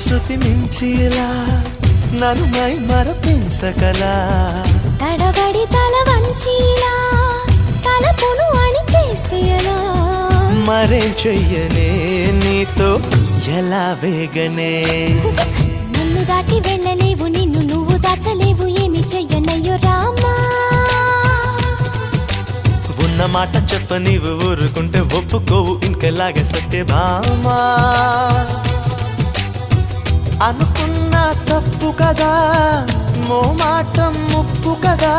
శృతి మించిలా నన్ను మై మరపించకలా తడబడి తల వంచిలా తలపును అని చేస్తే ఎలా మరేం చెయ్యనే నీతో ఎలా వేగనే నన్ను దాటి వెళ్ళలేవు నిన్ను నువ్వు దాచలేవు ఏమి చెయ్యనయ్యో రామా ఉన్న మాట చెప్ప నీవు ఊరుకుంటే ఒప్పుకోవు ఇంకెలాగే సత్యభామా అనుకున్నా తప్పు కదా మోమాటం ముప్పు కదా